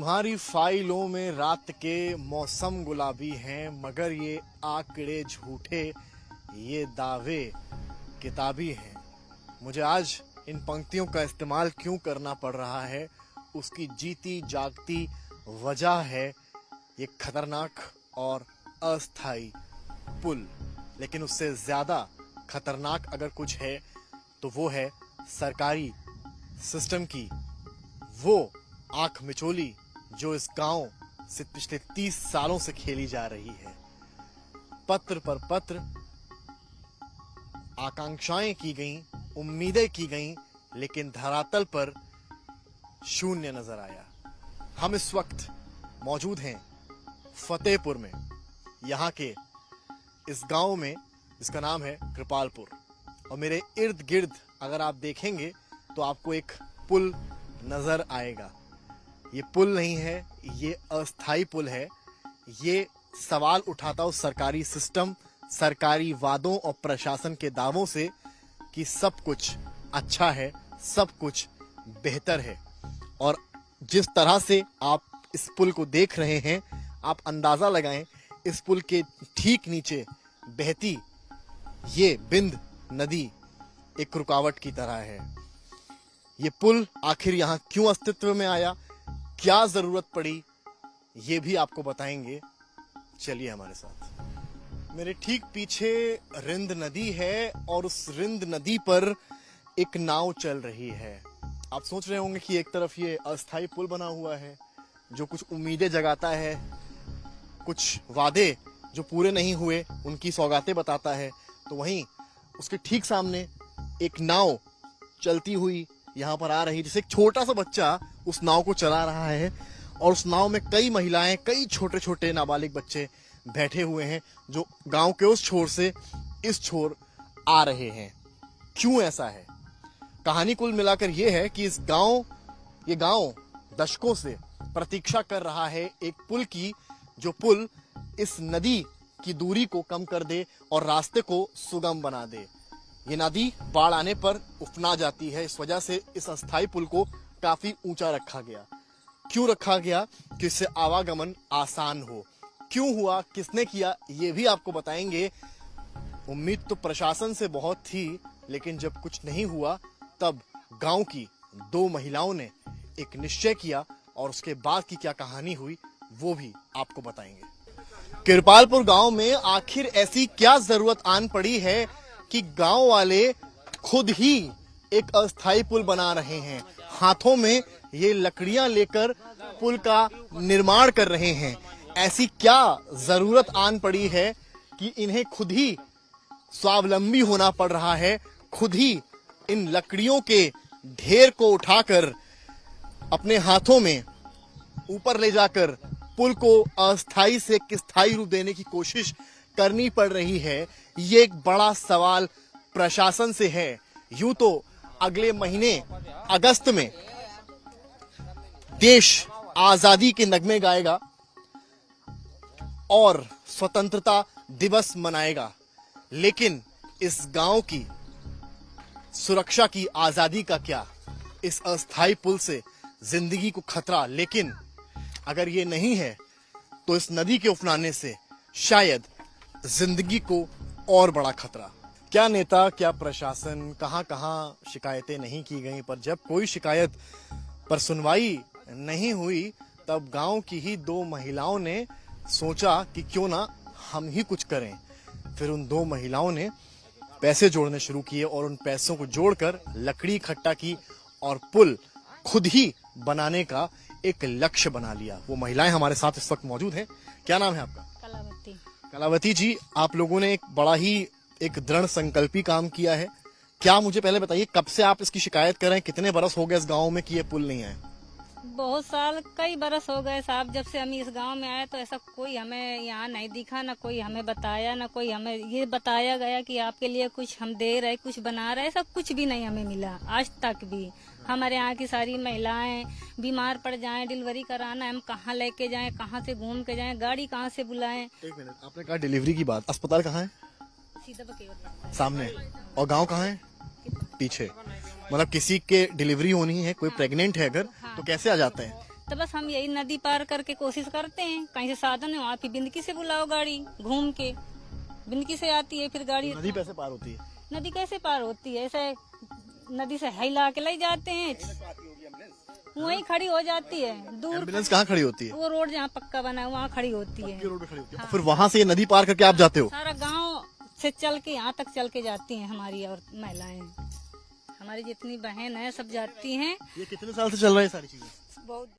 तुम्हारी फाइलों में रात के मौसम गुलाबी हैं, मगर ये आंकड़े झूठे, ये दावे किताबी हैं। मुझे आज इन पंक्तियों का इस्तेमाल क्यों करना पड़ रहा है, उसकी जीती जागती वजह है ये खतरनाक और अस्थाई पुल। लेकिन उससे ज्यादा खतरनाक अगर कुछ है तो वो है सरकारी सिस्टम की वो आंख मिचोली जो इस गांव से पिछले 30 सालों से खेली जा रही है। पत्र पर पत्र आकांक्षाएं की गईं, उम्मीदें की गईं, लेकिन धरातल पर शून्य नजर आया। हम इस वक्त मौजूद हैं फतेहपुर में, यहाँ के इस गांव में जिसका नाम है कृपालपुर, और मेरे इर्द गिर्द अगर आप देखेंगे तो आपको एक पुल नजर आएगा। ये पुल नहीं है, ये अस्थाई पुल है। ये सवाल उठाता हूं सरकारी सिस्टम, सरकारी वादों और प्रशासन के दावों से कि सब कुछ अच्छा है, सब कुछ बेहतर है। और जिस तरह से आप इस पुल को देख रहे हैं, आप अंदाजा लगाएं इस पुल के ठीक नीचे बहती ये बिंद नदी एक रुकावट की तरह है। ये पुल आखिर यहाँ क्यों अस्तित्व में आया, क्या जरूरत पड़ी, ये भी आपको बताएंगे। चलिए हमारे साथ। मेरे ठीक पीछे रिंद नदी है और उस रिंद नदी पर एक नाव चल रही है। आप सोच रहे होंगे कि एक तरफ ये अस्थाई पुल बना हुआ है जो कुछ उम्मीदें जगाता है, कुछ वादे जो पूरे नहीं हुए उनकी सौगातें बताता है, तो वहीं उसके ठीक सामने एक नाव चलती हुई यहाँ पर आ रही है, जिसे एक छोटा सा बच्चा उस नाव को चला रहा है। और उस नाव में कई महिलाएं, कई छोटे छोटे नाबालिग बच्चे बैठे हुए हैं जो गांव के उस छोर से इस छोर आ रहे हैं। क्यों ऐसा है? कहानी कुल मिलाकर यह है कि ये गांव दशकों से प्रतीक्षा कर रहा है एक पुल की, जो पुल इस नदी की दूरी को कम कर दे और रास्ते को सुगम बना दे। ये नदी बाढ़ आने पर उफना जाती है, इस वजह से इस अस्थाई पुल को काफी ऊंचा रखा गया। क्यों रखा गया? कि इससे आवागमन आसान हो। क्यों हुआ, किसने किया, ये भी आपको बताएंगे। उम्मीद तो प्रशासन से बहुत थी, लेकिन जब कुछ नहीं हुआ तब गांव की 2 महिलाओं ने एक निश्चय किया, और उसके बाद की क्या कहानी हुई वो भी आपको बताएंगे। कृपालपुर गांव में आखिर ऐसी क्या जरूरत आन पड़ी है कि गांव वाले खुद ही एक अस्थाई पुल बना रहे हैं, हाथों में ये लकड़ियां लेकर पुल का निर्माण कर रहे हैं। ऐसी क्या जरूरत आन पड़ी है कि इन्हें खुद ही स्वावलंबी होना पड़ रहा है, खुद ही इन लकड़ियों के ढेर को उठाकर अपने हाथों में ऊपर ले जाकर पुल को अस्थाई से एक स्थायी रूप देने की कोशिश करनी पड़ रही है। ये एक बड़ा सवाल प्रशासन से है। यूं तो अगले महीने अगस्त में देश आजादी के नगमे गाएगा और स्वतंत्रता दिवस मनाएगा, लेकिन इस गांव की सुरक्षा की आजादी का क्या? इस अस्थाई पुल से जिंदगी को खतरा, लेकिन अगर ये नहीं है तो इस नदी के उफनाने से शायद जिंदगी को और बड़ा खतरा। क्या नेता, क्या प्रशासन, कहां शिकायतें नहीं की गई, पर जब कोई शिकायत पर सुनवाई नहीं हुई तब गांव की ही 2 महिलाओं ने सोचा कि क्यों ना हम ही कुछ करें। फिर उन 2 महिलाओं ने पैसे जोड़ने शुरू किए और उन पैसों को जोड़कर लकड़ी इकट्ठा की और पुल खुद ही बनाने का एक लक्ष्य बना लिया। वो महिलाएं हमारे साथ इस वक्त मौजूद हैं। क्या नाम है आपका? कलावती। कलावती जी, आप लोगों ने एक बड़ा ही एक दृढ़ संकल्पी काम किया है। क्या मुझे पहले बताइए, कब से आप इसकी शिकायत कर रहे हैं? कितने बरस हो गए इस गांव में कि ये पुल नहीं है? बहुत साल, कई बरस हो गए साहब। जब से हम इस गांव में आए तो ऐसा कोई हमें यहाँ नहीं दिखा, ना कोई हमें बताया, ना कोई हमें ये बताया गया कि आपके लिए कुछ हम दे रहे, कुछ बना रहे। ऐसा कुछ भी नहीं हमें मिला आज तक भी। हमारे यहाँ की सारी महिलाएं बीमार पड़ जाएं, डिलीवरी कराना, हम कहाँ लेके जाएं, कहाँ से घूम के जाएं, गाड़ी कहाँ से बुलाएं। एक मिनट, आपने कहा डिलीवरी की बात, अस्पताल कहाँ है? सीधा बकेवत सामने। और गांव कहाँ है? पीछे। मतलब किसी के डिलीवरी होनी है, कोई प्रेग्नेंट है अगर, तो कैसे आ जाते हैं? तो बस हम यही नदी पार करके कोशिश करते हैं, कहीं से साधन है वहाँ फिर बिंदकी से बुलाओ गाड़ी घूम के, बिंदकी से आती है फिर गाड़ी। नदी कैसे पार होती है? नदी कैसे पार होती है, ऐसे नदी से हिला के ले जाते हैं, वहीं खड़ी हो जाती है दूर। एम्बुलेंस कहाँ खड़ी होती है? वो रोड जहाँ पक्का बना है वहाँ खड़ी होती है। रोड पे खड़ी होती है। फिर वहाँ से ये नदी पार करके आप जाते हो? सारा गांव से चल के यहाँ तक चल के जाती हैं हमारी और महिलाएं, हमारी जितनी बहन है सब जाती हैं। ये कितने साल से चल रहा है ये सारी चीजें? बहुत